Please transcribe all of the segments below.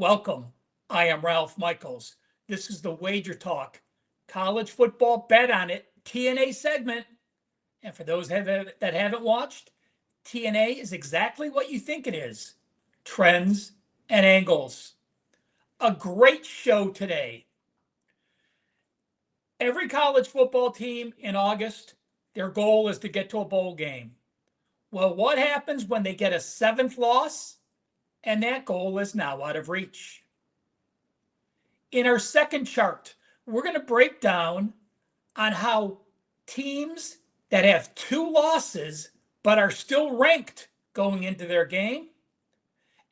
Welcome. I am Ralph Michaels. This is the WagerTalk college football bet on it TNA segment. And for those that haven't watched, TNA is exactly what you think it is: trends and angles. A great show today. Every college football team in August, their goal is to get to a bowl game. Well, what happens when they get a seventh loss and that goal is now out of reach? In our second chart, we're going to break down on how teams that have two losses but are still ranked going into their game.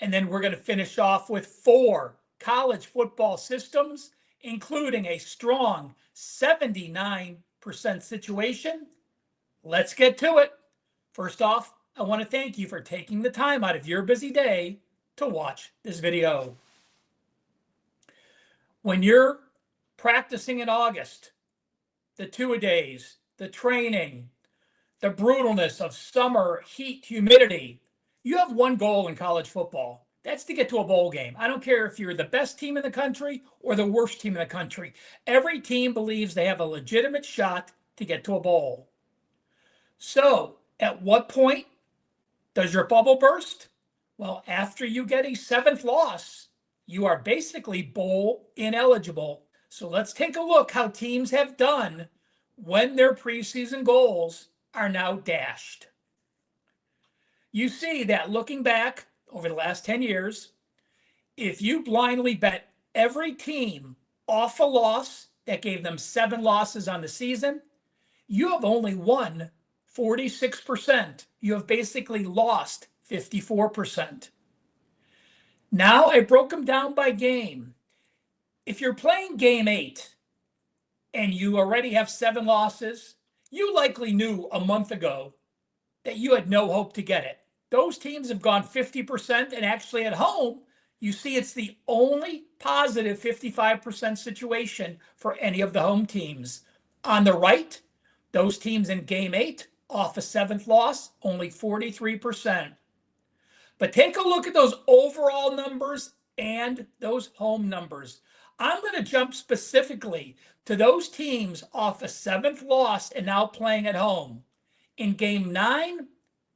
And then we're going to finish off with four college football systems, including a strong 79% situation. Let's get to it. First off, I want to thank you for taking the time out of your busy day to watch this video. When you're practicing in August, the two-a-days, the training, the brutalness of summer heat, humidity, you have one goal in college football. That's to get to a bowl game. I don't care if you're the best team in the country or the worst team in the country. Every team believes they have a legitimate shot to get to a bowl. So, at what point does your bubble burst? Well, after you get a seventh loss, you are basically bowl ineligible. So let's take a look how teams have done when their preseason goals are now dashed. You see that looking back over the last 10 years, if you blindly bet every team off a loss that gave them 7 losses on the season, you have only won 46%. You have basically lost 54%. Now I broke them down by game. If you're playing game 8 and you already have 7 losses, you likely knew a month ago that you had no hope to get it. Those teams have gone 50%, and actually at home, you see it's the only positive 55% situation for any of the home teams. On the right, those teams in game 8 off a 7th loss, only 43%. But take a look at those overall numbers and those home numbers. I'm going to jump specifically to those teams off a 7th loss and now playing at home. In game 9,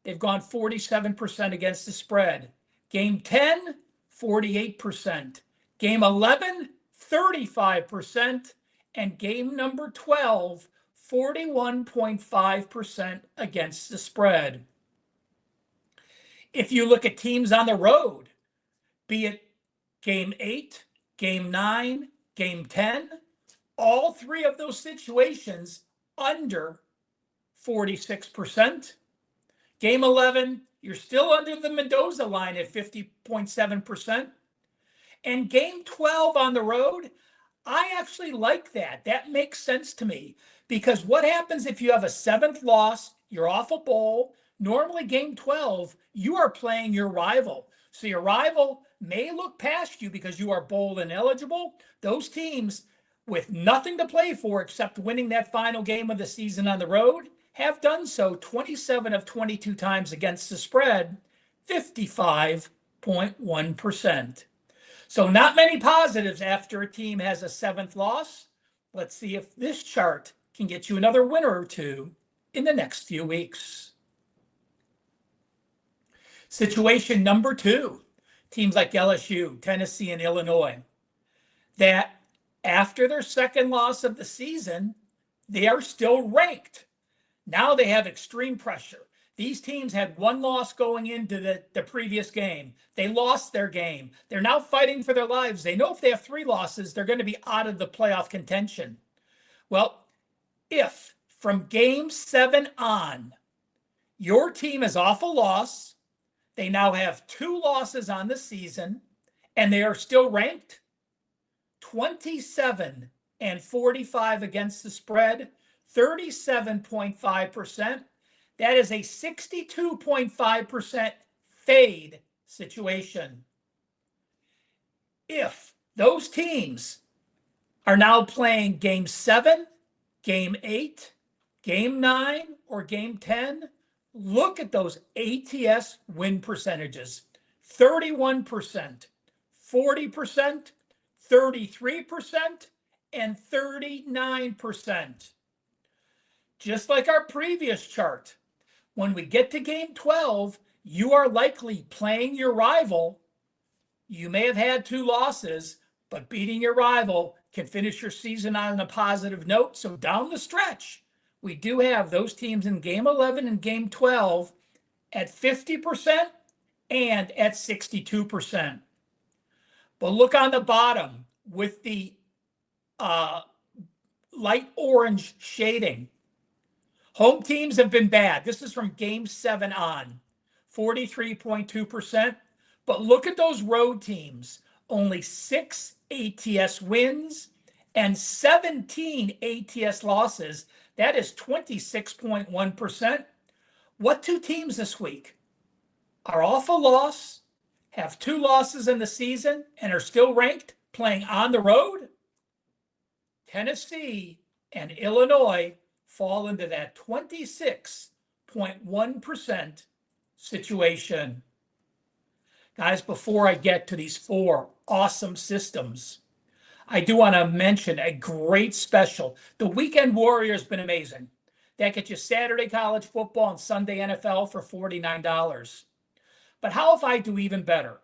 they've gone 47% against the spread. Game 10, 48%. Game 11, 35%. And game number 12, 41.5% against the spread. If you look at teams on the road, be it game 8, game 9, game 10, all 3 of those situations under 46%. Game 11, you're still under the Mendoza line at 50.7%. And game 12 on the road, I actually like that. That makes sense to me, because what happens if you have a 7th loss, you're off a bowl? Normally game 12, you are playing your rival. So your rival may look past you because you are bowl ineligible. Those teams with nothing to play for except winning that final game of the season on the road have done so 27 of 22 times against the spread, 55.1%. So not many positives after a team has a 7th loss. Let's see if this chart can get you another winner or two in the next few weeks. Situation number 2, teams like LSU, Tennessee, and Illinois, that after their 2nd loss of the season, they are still ranked. Now they have extreme pressure. These teams had 1 loss going into the previous game. They lost their game. They're now fighting for their lives. They know if they have 3 losses, they're going to be out of the playoff contention. Well, if from game 7 on, your team is off a loss, they now have 2 losses on the season, and they are still ranked 27 and 45 against the spread, 37.5%. That is a 62.5% fade situation. If those teams are now playing game 7, game 8, game 9, or game 10, look at those ATS win percentages: 31%, 40%, 33%, and 39%. Just like our previous chart, when we get to game 12, you are likely playing your rival. You may have had 2 losses, but beating your rival can finish your season on a positive note. So down the stretch, we do have those teams in game 11 and game 12 at 50% and at 62%. But look on the bottom with the light orange shading. Home teams have been bad. This is from game 7 on, 43.2%. But look at those road teams. Only 6 ATS wins and 17 ATS losses. That is 26.1%. What 2 teams this week are off a loss, have 2 losses in the season, and are still ranked playing on the road? Tennessee and Illinois fall into that 26.1% situation. Guys, before I get to these 4 awesome systems, I do want to mention a great special. The Weekend Warrior has been amazing. That gets you Saturday college football and Sunday NFL for $49. But how if I do even better?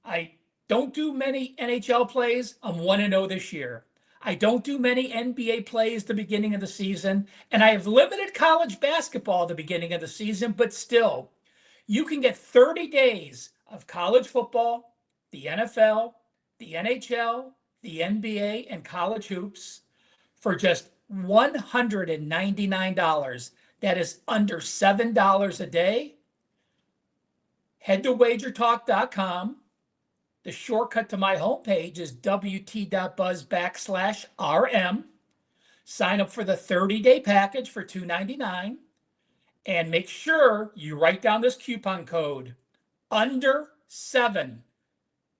I don't do many NHL plays. I'm 1-0 this year. I don't do many NBA plays the beginning of the season, and I have limited college basketball at the beginning of the season, but still, you can get 30 days of college football, the NFL, the NHL, the NBA, and college hoops for just $199. That is under $7 a day. Head to WagerTalk.com. The shortcut to my homepage is wt.buzz/RM. Sign up for the 30-day package for $299. And make sure you write down this coupon code, under 7,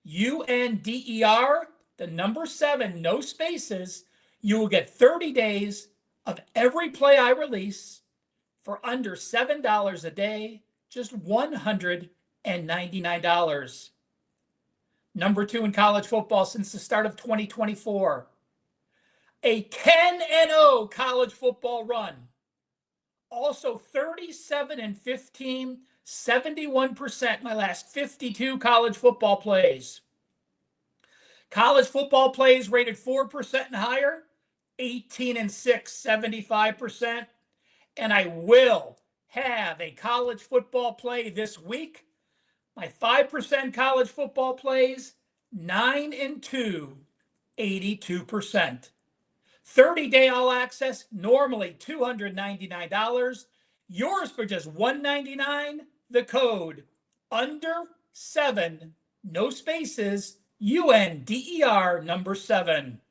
UNDER, the number 7, no spaces. You will get 30 days of every play I release for under $7 a day, just $199. Number 2 in college football since the start of 2024. A 10-0 college football run. Also 37-15, 71% my last 52 college football plays. College football plays rated 4% and higher, 18-6, 75%. And I will have a college football play this week. My 5% college football plays, 9-2, 82%. 30-day all access, normally $299. Yours for just $199. The code, under 7, no spaces, UNDER, number 7.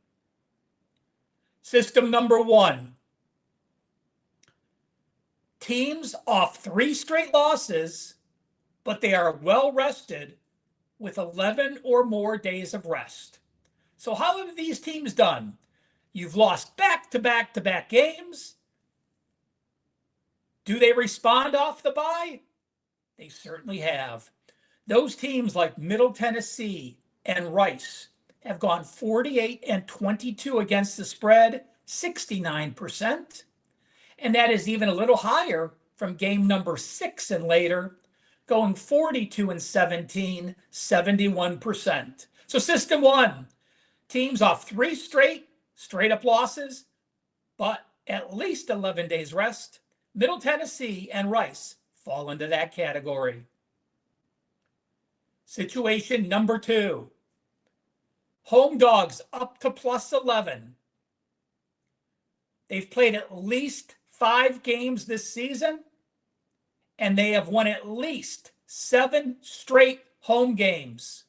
System number 1. Teams off 3 straight losses, but they are well rested with 11 or more days of rest. So how have these teams done? You've lost back-to-back-to-back games. Do they respond off the bye? They certainly have. Those teams like Middle Tennessee and Rice have gone 48-22 against the spread, 69%. And that is even a little higher from game number 6 and later, going 42-17, 71%. So system 1, teams off 3 straight up losses, but at least 11 days rest. Middle Tennessee and Rice fall into that category. Situation number 2. Home dogs up to plus 11. They've played at least 5 games this season, and they have won at least 7 straight home games.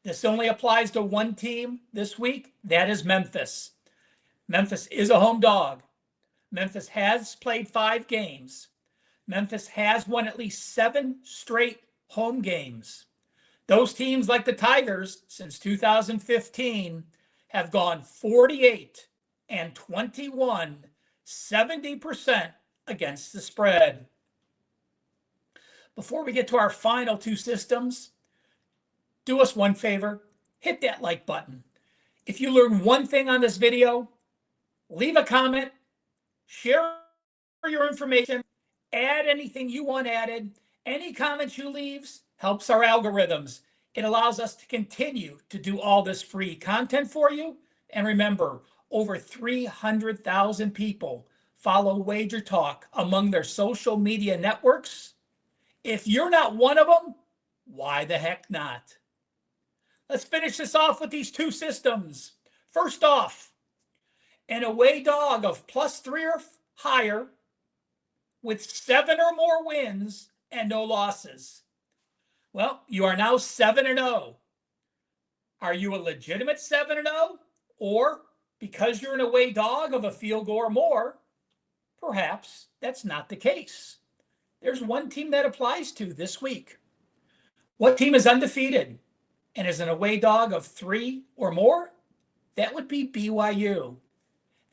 This only applies to one team this week. That is Memphis. Memphis is a home dog. Memphis has played 5 games. Memphis has won at least 7 straight home games. Those teams, like the Tigers, since 2015, have gone 48-21, 70% against the spread. Before we get to our final 2 systems, Do us one favor, hit that like button. If you learn one thing on this video, leave a comment, share your information, add anything you want added. Any comments you leave helps our algorithms. It allows us to continue to do all this free content for you. And remember, over 300,000 people follow WagerTalk among their social media networks. If you're not one of them, why the heck not? Let's finish this off with these two systems. First off, an away dog of +3 or higher with 7 or more wins and no losses. Well, you are now 7-0. Are you a legitimate 7-0? Or because you're an away dog of a field goal or more, perhaps that's not the case. There's one team that applies to this week. What team is undefeated and is an away dog of 3 or more? That would be BYU.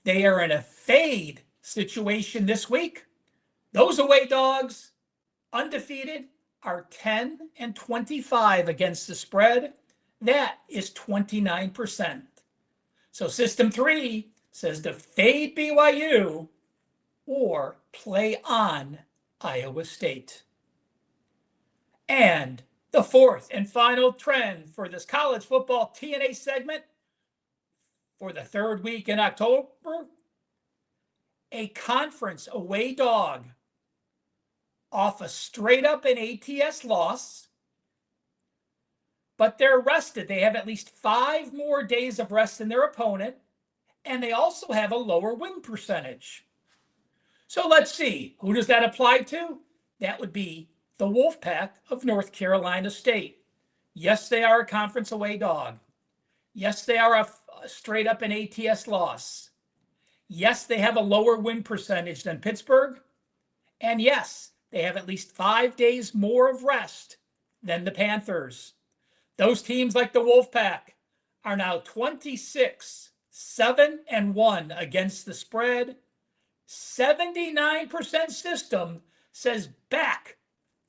They are in a fade situation this week. Those away dogs, undefeated, are 10-25 against the spread. That is 29%. So system 3 says to fade BYU or play on Iowa State. And the fourth and final trend for this college football TNA segment for the third week in October, a conference away dog off a straight up an ATS loss, but they're rested. They have at least 5 more days of rest than their opponent, and they also have a lower win percentage. So let's see, who does that apply to? That would be the Wolfpack of North Carolina State. Yes, they are a conference away dog. Yes, they are a straight up an ATS loss. Yes, they have a lower win percentage than Pittsburgh. And yes, they have at least 5 days more of rest than the Panthers. Those teams like the Wolfpack are now 26-7-1 against the spread. 79% system says back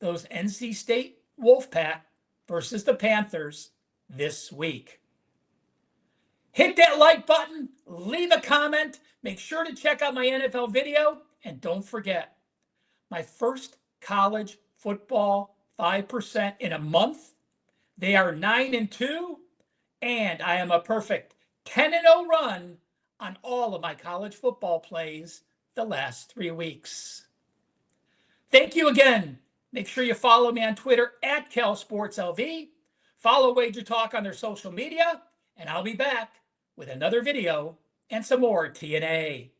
those NC State Wolfpack versus the Panthers this week. Hit that like button, leave a comment, make sure to check out my NFL video, and don't forget, my first college football 5% in a month. They are 9-2, and I am a perfect 10-0 run on all of my college football plays the last 3 weeks. Thank you again. Make sure you follow me on Twitter at CalSportsLV. Follow WagerTalk on their social media, and I'll be back with another video and some more TNA.